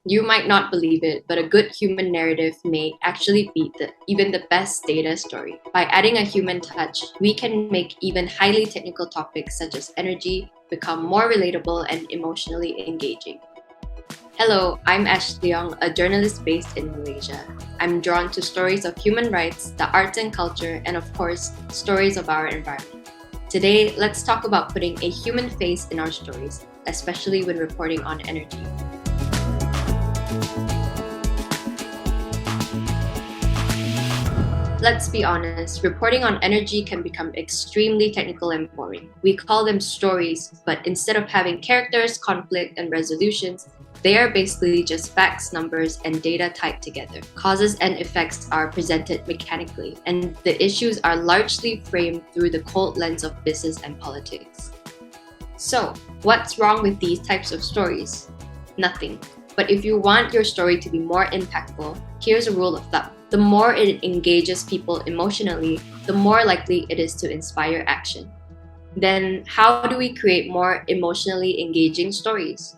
You might not believe it, but a good human narrative may actually beat even the best data story. By adding a human touch, we can make even highly technical topics such as energy become more relatable and emotionally engaging. Hello, I'm Leong, a journalist based in Malaysia. I'm drawn to stories of human rights, the arts and culture, and of course, stories of our environment. Today, let's talk about putting a human face in our stories, especially when reporting on energy. Let's be honest, reporting on energy can become extremely technical and boring. We call them stories, but instead of having characters, conflict, and resolutions, they are basically just facts, numbers, and data tied together. Causes and effects are presented mechanically, and the issues are largely framed through the cold lens of business and politics. So, what's wrong with these types of stories? Nothing. But if you want your story to be more impactful, here's a rule of thumb. The more it engages people emotionally, the more likely it is to inspire action. Then, how do we create more emotionally engaging stories?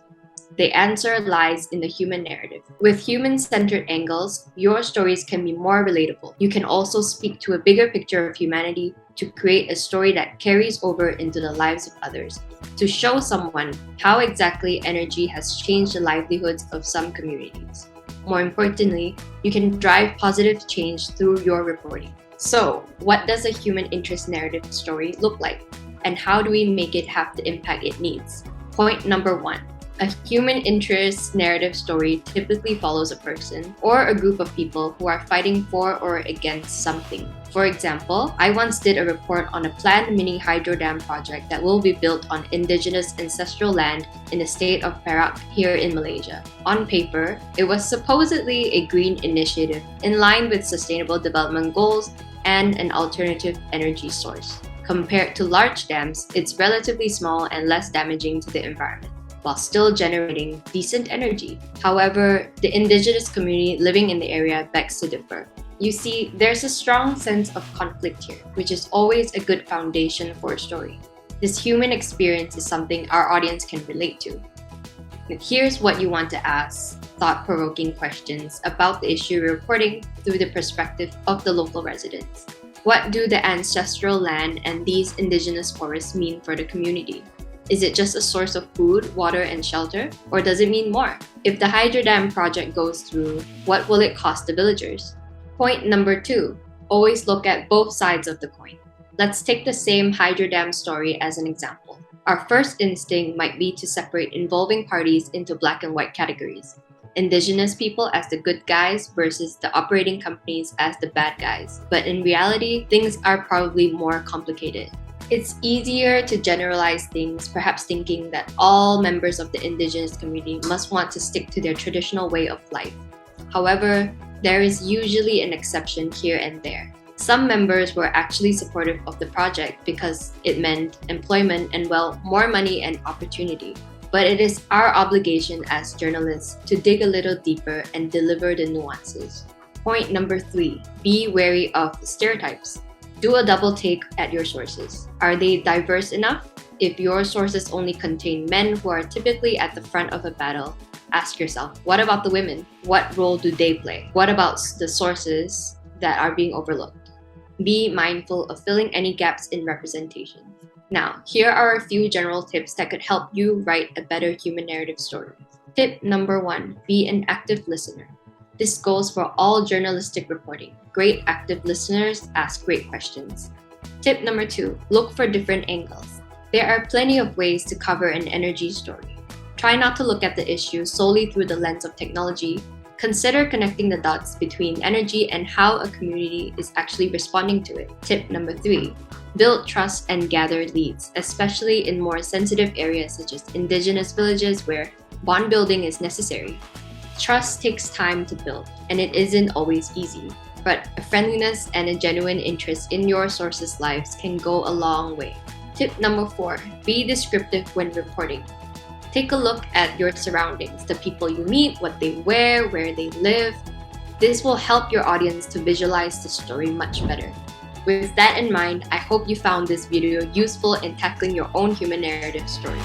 The answer lies in the human narrative. With human-centered angles, your stories can be more relatable. You can also speak to a bigger picture of humanity to create a story that carries over into the lives of others, to show someone how exactly energy has changed the livelihoods of some communities. More importantly, you can drive positive change through your reporting. So, what does a human interest narrative story look like? And how do we make it have the impact it needs? Point number 1. A human interest narrative story typically follows a person or a group of people who are fighting for or against something. For example, I once did a report on a planned mini hydro dam project that will be built on indigenous ancestral land in the state of Perak here in Malaysia. On paper, it was supposedly a green initiative in line with sustainable development goals and an alternative energy source. Compared to large dams, it's relatively small and less damaging to the environment, while still generating decent energy. However, the indigenous community living in the area begs to differ. You see, there's a strong sense of conflict here, which is always a good foundation for a story. This human experience is something our audience can relate to. Here's what you want to ask thought-provoking questions about the issue you're reporting through the perspective of the local residents. What do the ancestral land and these indigenous forests mean for the community? Is it just a source of food, water, and shelter? Or does it mean more? If the hydro dam project goes through, what will it cost the villagers? Point number 2. Always look at both sides of the coin. Let's take the same hydro dam story as an example. Our first instinct might be to separate involving parties into black and white categories. Indigenous people as the good guys versus the operating companies as the bad guys. But in reality, things are probably more complicated. It's easier to generalize things, perhaps thinking that all members of the indigenous community must want to stick to their traditional way of life. However, there is usually an exception here and there. Some members were actually supportive of the project because it meant employment and, well, more money and opportunity. But it is our obligation as journalists to dig a little deeper and deliver the nuances. Point number 3. Be wary of stereotypes. Do a double take at your sources. Are they diverse enough? If your sources only contain men who are typically at the front of a battle, ask yourself, what about the women? What role do they play? What about the sources that are being overlooked? Be mindful of filling any gaps in representation. Now, here are a few general tips that could help you write a better human narrative story. Tip number 1, be an active listener. This goes for all journalistic reporting. Great active listeners ask great questions. Tip number 2, look for different angles. There are plenty of ways to cover an energy story. Try not to look at the issue solely through the lens of technology. Consider connecting the dots between energy and how a community is actually responding to it. Tip number 3, build trust and gather leads, especially in more sensitive areas such as indigenous villages where bond building is necessary. Trust takes time to build, and it isn't always easy. But a friendliness and a genuine interest in your sources' lives can go a long way. Tip number 4, be descriptive when reporting. Take a look at your surroundings, the people you meet, what they wear, where they live. This will help your audience to visualize the story much better. With that in mind, I hope you found this video useful in tackling your own human narrative story.